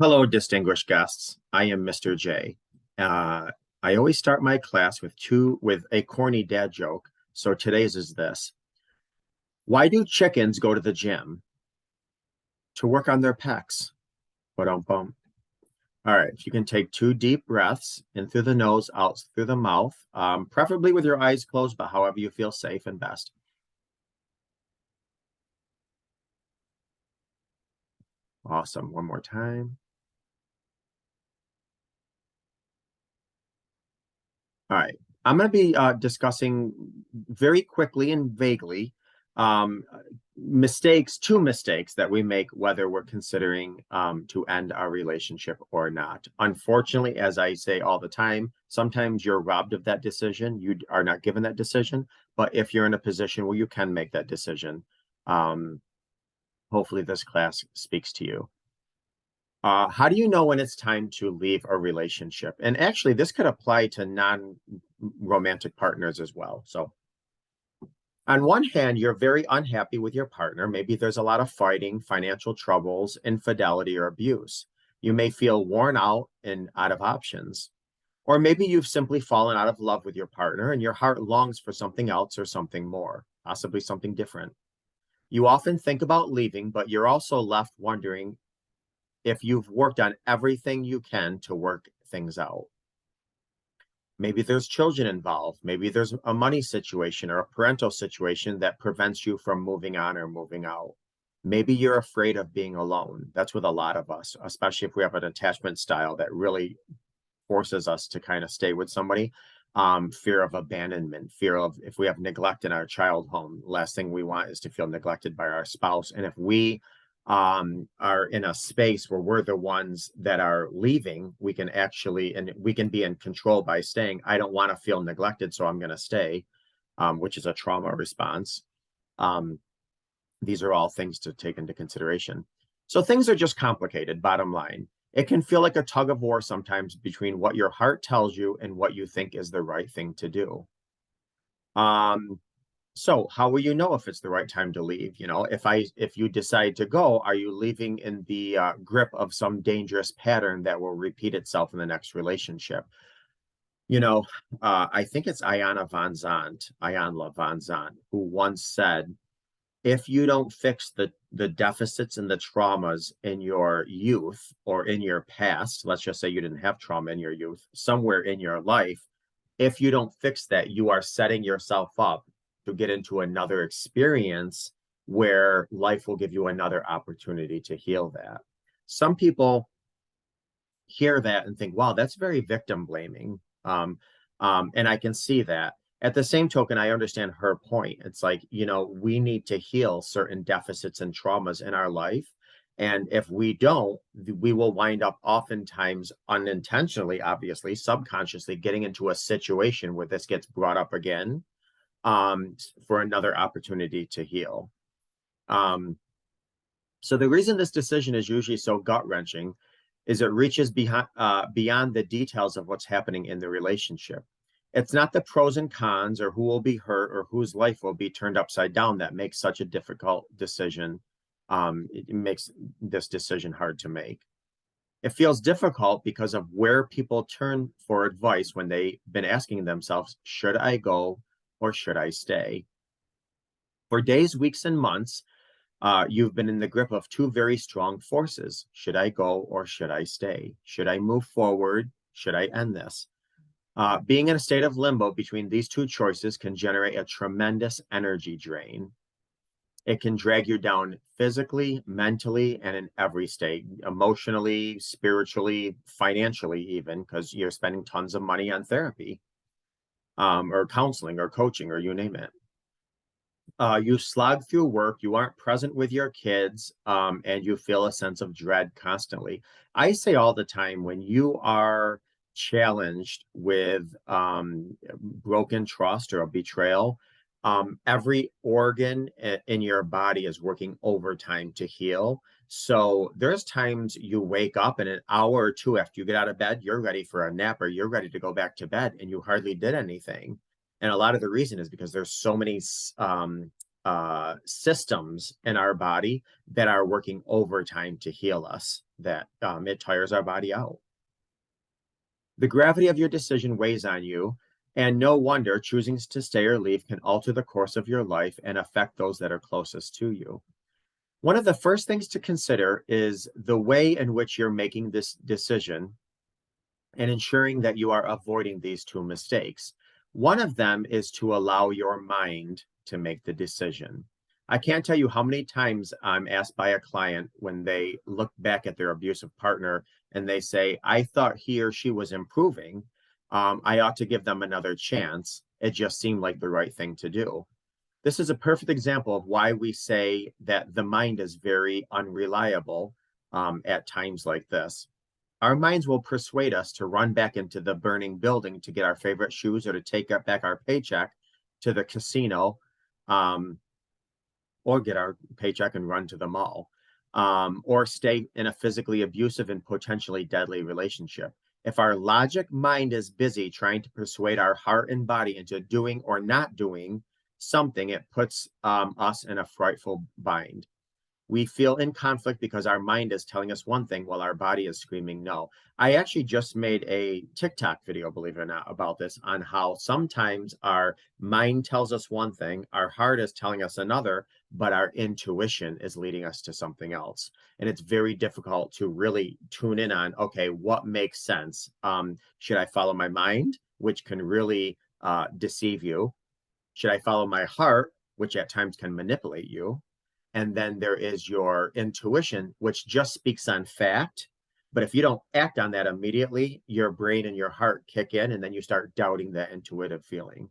Hello, distinguished guests. I am Mr. J. Uh, I always start my class with a corny dad joke. So today's is this. Why do chickens go to the gym? To work on their pecs. Ba-dum-bum. All right, if you can take two deep breaths in through the nose, out through the mouth, preferably with your eyes closed, but however you feel safe and best. Awesome. One more time. All right. I'm going to be discussing very quickly and vaguely um, two mistakes that we make, whether we're considering to end our relationship or not. Unfortunately, as I say all the time, sometimes you're robbed of that decision. You are not given that decision. But if you're in a position where you can make that decision, um, hopefully this class speaks to you. How do you know when it's time to leave a relationship? And actually, this could apply to non-romantic partners as well. So, on one hand, you're very unhappy with your partner. Maybe there's a lot of fighting, financial troubles, infidelity, or abuse. You may feel worn out and out of options. Or maybe you've simply fallen out of love with your partner and your heart longs for something else or something more, possibly something different. You often think about leaving, but you're also left wondering if you've worked on everything you can to work things out. Maybe there's children involved. Maybe there's a money situation or a parental situation that prevents you from moving on or moving out. Maybe you're afraid of being alone. That's with a lot of us, especially if we have an attachment style that really forces us to kind of stay with somebody. Fear of abandonment, fear of if we have neglect in our child home, last thing we want is to feel neglected by our spouse. And if we are in a space where we're the ones that are leaving, we can actually, and we can be in control by staying. I don't want to feel neglected, so I'm going to stay, which is a trauma response. Um, these are all things to take into consideration. So things are just complicated, bottom line. It can feel like a tug of war sometimes between what your heart tells you and what you think is the right thing to do. Um, so how will you know if it's the right time to leave? You know, if you decide to go, are you leaving in the grip of some dangerous pattern that will repeat itself in the next relationship? You know, I think it's Iyanla Vanzant, who once said, if you don't fix the deficits and the traumas in your youth or in your past, let's just say you didn't have trauma in your youth, somewhere in your life, if you don't fix that, you are setting yourself up to get into another experience where life will give you another opportunity to heal that. Some people hear that and think, wow, that's very victim blaming. And I can see that. At the same token, I understand her point. It's like, you know, we need to heal certain deficits and traumas in our life. And if we don't, we will wind up oftentimes unintentionally, obviously, subconsciously getting into a situation where this gets brought up again for another opportunity to heal. Um, so the reason this decision is usually so gut-wrenching is it reaches beyond the details of what's happening in the relationship. It's not the pros and cons or who will be hurt or whose life will be turned upside down that makes such a difficult decision. It makes this decision hard to make. It feels difficult because of where people turn for advice when they've been asking themselves, should I go or should I stay? For days, weeks, and months, you've been in the grip of two very strong forces. Should I go or should I stay? Should I move forward? Should I end this? Being in a state of limbo between these two choices can generate a tremendous energy drain. It can drag you down physically, mentally, and in every state, emotionally, spiritually, financially, even, because you're spending tons of money on therapy, or counseling or coaching, or you name it. You slog through work, you aren't present with your kids, and you feel a sense of dread constantly. I say all the time, when you are challenged with broken trust or a betrayal, every organ in your body is working overtime to heal. So there's times you wake up and an hour or two after you get out of bed, you're ready for a nap or you're ready to go back to bed and you hardly did anything. And a lot of the reason is because there's so many systems in our body that are working overtime to heal us, that it tires our body out. The gravity of your decision weighs on you, and no wonder choosing to stay or leave can alter the course of your life and affect those that are closest to you. One of the first things to consider is the way in which you're making this decision and ensuring that you are avoiding these two mistakes. One of them is to allow your mind to make the decision. I can't tell you how many times I'm asked by a client when they look back at their abusive partner and they say, I thought he or she was improving. I ought to give them another chance. It just seemed like the right thing to do. This is a perfect example of why we say that the mind is very unreliable at times like this. Our minds will persuade us to run back into the burning building to get our favorite shoes or to take back our paycheck to the casino, um, or get our paycheck and run to the mall, or stay in a physically abusive and potentially deadly relationship. If our logic mind is busy trying to persuade our heart and body into doing or not doing something, it puts us in a frightful bind. We feel in conflict because our mind is telling us one thing while our body is screaming no. I actually just made a TikTok video, believe it or not, about this, on how sometimes our mind tells us one thing, our heart is telling us another, but our intuition is leading us to something else. And it's very difficult to really tune in on, okay, what makes sense? Should I follow my mind, which can really deceive you? Should I follow my heart, which at times can manipulate you? And then there is your intuition, which just speaks on fact. But if you don't act on that immediately, your brain and your heart kick in, and then you start doubting that intuitive feeling.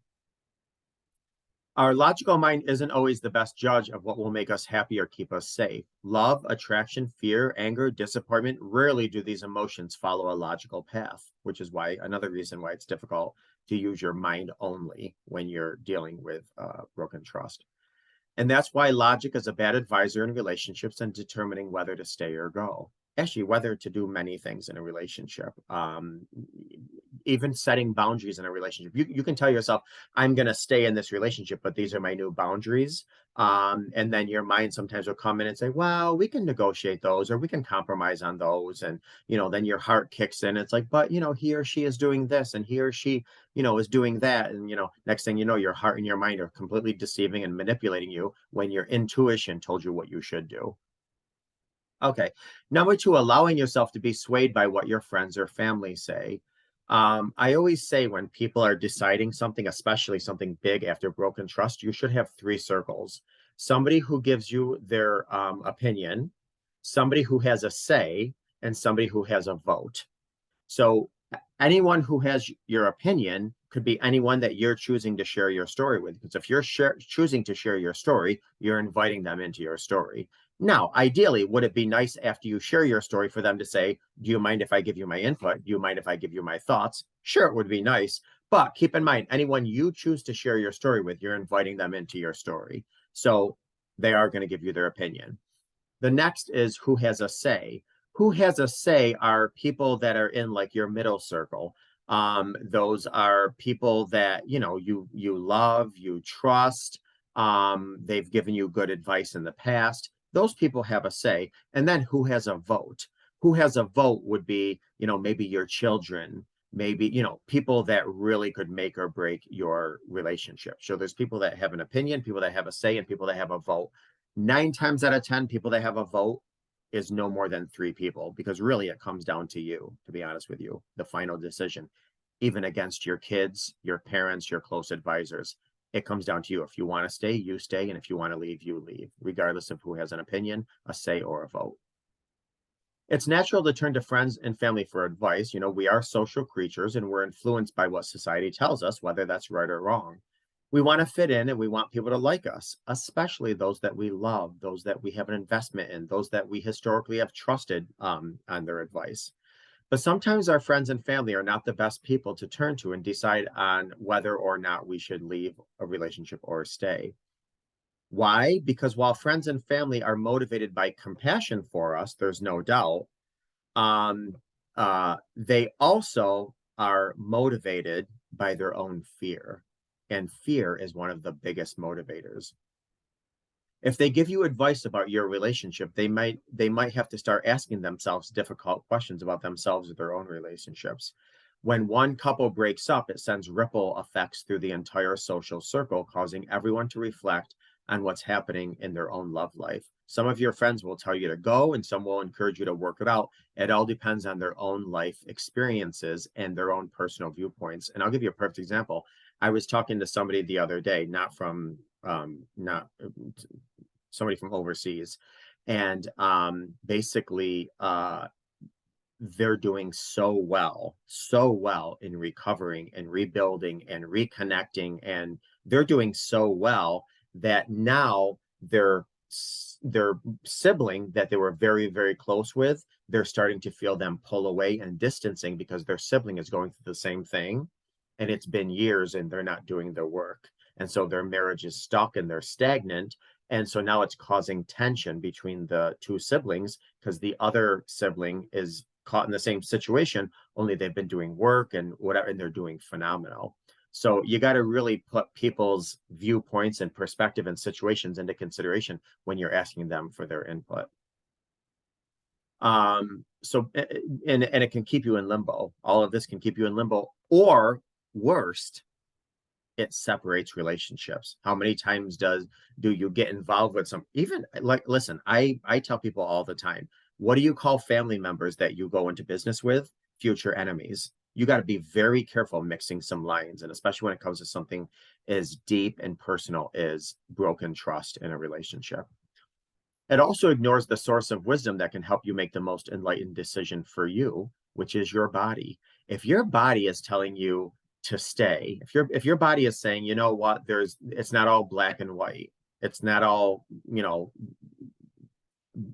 Our logical mind isn't always the best judge of what will make us happy or keep us safe. Love, attraction, fear, anger, disappointment, rarely do these emotions follow a logical path, which is why another reason why it's difficult to use your mind only when you're dealing with broken trust. And that's why logic is a bad advisor in relationships and determining whether to stay or go. Actually, whether to do many things in a relationship, even setting boundaries in a relationship. You can tell yourself, I'm going to stay in this relationship, but these are my new boundaries. And then your mind sometimes will come in and say, well, we can negotiate those or we can compromise on those. And, then your heart kicks in. It's like, but, he or she is doing this and he or she is doing that. And, next thing you know, your heart and your mind are completely deceiving and manipulating you when your intuition told you what you should do. Okay. Number two, allowing yourself to be swayed by what your friends or family say. I always say when people are deciding something, especially something big after broken trust, you should have three circles. Somebody who gives you their opinion, somebody who has a say, and somebody who has a vote. So anyone who has your opinion could be anyone that you're choosing to share your story with. Because if you're choosing to share your story, you're inviting them into your story. Now, ideally, would it be nice after you share your story for them to say, do you mind if I give you my input? Do you mind if I give you my thoughts? Sure, it would be nice. But keep in mind, anyone you choose to share your story with, you're inviting them into your story. So they are going to give you their opinion. The next is who has a say. Who has a say are people that are in like your middle circle. Those are people that you love, you trust. They've given you good advice in the past. Those people have a say. And then who has a vote? Who has a vote would be, maybe your children, maybe, people that really could make or break your relationship. So there's people that have an opinion, people that have a say, and people that have a vote. 9 times out of 10, people that have a vote is no more than 3 people, because really it comes down to you, to be honest with you, the final decision, even against your kids, your parents, your close advisors. It comes down to you. If you want to stay, you stay. And if you want to leave, you leave, regardless of who has an opinion, a say, or a vote. It's natural to turn to friends and family for advice. We are social creatures and we're influenced by what society tells us, whether that's right or wrong. We want to fit in and we want people to like us, especially those that we love, those that we have an investment in, those that we historically have trusted on their advice. But sometimes our friends and family are not the best people to turn to and decide on whether or not we should leave a relationship or stay. Why? Because while friends and family are motivated by compassion for us, there's no doubt, um, they also are motivated by their own fear. And fear is one of the biggest motivators. If they give you advice about your relationship, they might have to start asking themselves difficult questions about themselves or their own relationships. When one couple breaks up, it sends ripple effects through the entire social circle, causing everyone to reflect on what's happening in their own love life. Some of your friends will tell you to go, and some will encourage you to work it out. It all depends on their own life experiences and their own personal viewpoints. And I'll give you a perfect example. I was talking to somebody the other day, not somebody from overseas, and basically they're doing so well in recovering and rebuilding and reconnecting, and they're doing so well that now their sibling that they were very, very close with, they're starting to feel them pull away and distancing because their sibling is going through the same thing, and it's been years and they're not doing their work. And so their marriage is stuck and they're stagnant. And so now it's causing tension between the two siblings because the other sibling is caught in the same situation, only they've been doing work and whatever, and they're doing phenomenal. So you got to really put people's viewpoints and perspective and situations into consideration when you're asking them for their input. And it can keep you in limbo. All of this can keep you in limbo, or worst, it separates relationships. How many times do you get involved with some, even like, listen, I tell people all the time, what do you call family members that you go into business with? Future enemies. You got to be very careful mixing some lines, and especially when it comes to something as deep and personal as broken trust in a relationship. It also ignores the source of wisdom that can help you make the most enlightened decision for you, which is your body. If your body is telling you to stay, if your body is saying, you know what, it's not all black and white, it's not all,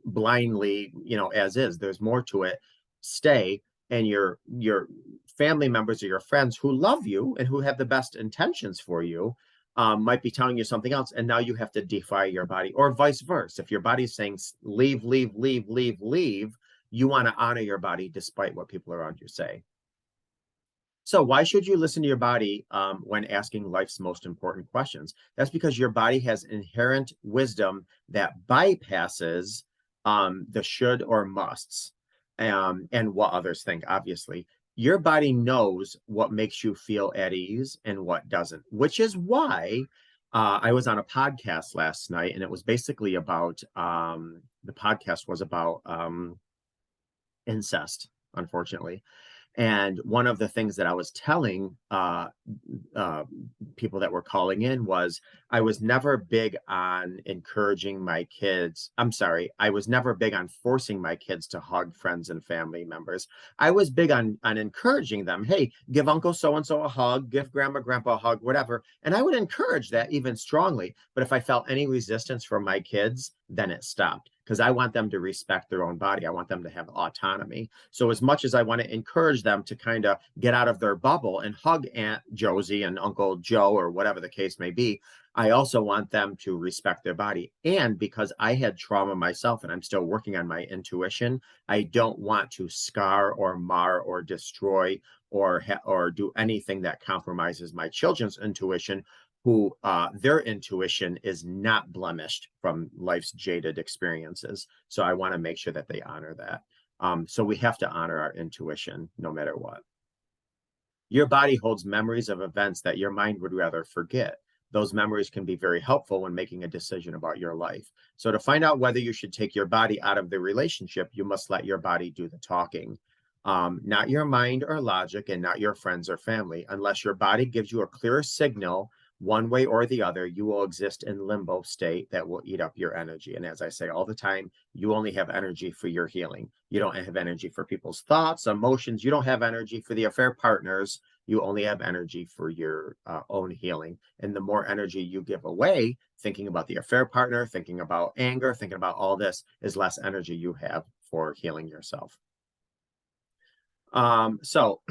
blindly, as is, there's more to it, stay. And your family members or your friends who love you and who have the best intentions for you might be telling you something else, and now you have to defy your body, or vice versa. If your body's saying leave, leave, leave, leave, leave, you want to honor your body despite what people around you say. So why should you listen to your body when asking life's most important questions? That's because your body has inherent wisdom that bypasses the should or musts and what others think, obviously. Your body knows what makes you feel at ease and what doesn't, which is why I was on a podcast last night, and it was basically about, the podcast was about incest, unfortunately. And one of the things that I was telling people that were calling in was, I was never big on encouraging my kids. I'm sorry, I was never big on forcing my kids to hug friends and family members. I was big on encouraging them. Hey, give Uncle so-and-so a hug, give Grandma, Grandpa a hug, whatever. And I would encourage that even strongly. But if I felt any resistance from my kids, then it stopped, because I want them to respect their own body. I want them to have autonomy. So as much as I want to encourage them to kind of get out of their bubble and hug Aunt Josie and Uncle Joe or whatever the case may be, I also want them to respect their body. And because I had trauma myself and I'm still working on my intuition, I don't want to scar or mar or destroy or do anything that compromises my children's intuition, who their intuition is not blemished from life's jaded experiences. So I want to make sure that they honor that. So we have to honor our intuition no matter what. Your body holds memories of events that your mind would rather forget. Those memories can be very helpful when making a decision about your life. So to find out whether you should take your body out of the relationship, you must let your body do the talking. Not your mind or logic, and not your friends or family. Unless your body gives you a clear signal one way or the other, you will exist in limbo state that will eat up your energy. And as I say all the time, you only have energy for your healing. You don't have energy for people's thoughts, emotions. You don't have energy for the affair partners. You only have energy for your own healing. And the more energy you give away, thinking about the affair partner, thinking about anger, thinking about all this, is less energy you have for healing yourself. So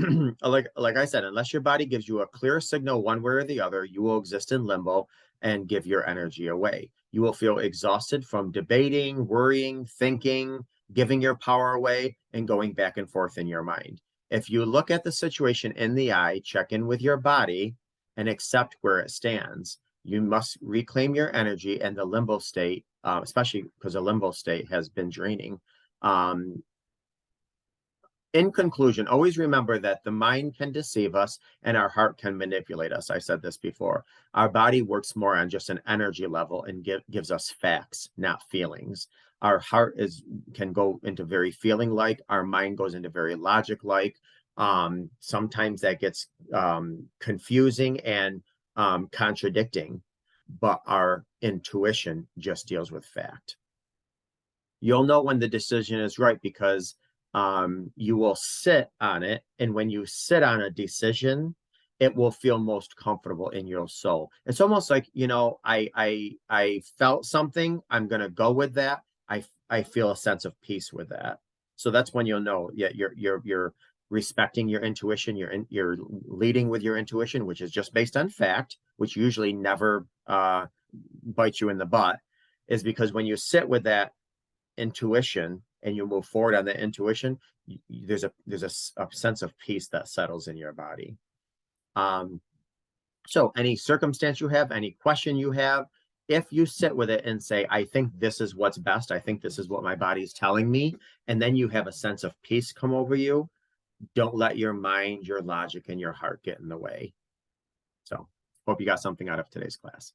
like I said, unless your body gives you a clear signal one way or the other, you will exist in limbo and give your energy away. You will feel exhausted from debating, worrying, thinking, giving your power away, and going back and forth in your mind. If you look at the situation in the eye, check in with your body, and accept where it stands, You must reclaim your energy, and the limbo state, especially because the limbo state has been draining. In conclusion, always remember that the mind can deceive us and our heart can manipulate us. I said this before. Our body works more on just an energy level and gives us facts, not feelings. Our heart can go into very feeling like, our mind goes into very logic like. Sometimes that gets confusing and contradicting, but our intuition just deals with fact. You'll know when the decision is right because you will sit on it. And when you sit on a decision, it will feel most comfortable in your soul. It's almost like, I felt something, I'm going to go with that. I feel a sense of peace with that. So that's when you'll know, yeah, you're respecting your intuition. You're leading with your intuition, which is just based on fact, which usually never bites you in the butt, is because when you sit with that intuition and you move forward on that intuition, there's a sense of peace that settles in your body. So any circumstance you have, any question you have, if you sit with it and say, I think this is what's best, I think this is what my body's telling me, and then you have a sense of peace come over you, don't let your mind, your logic, and your heart get in the way. So hope you got something out of today's class.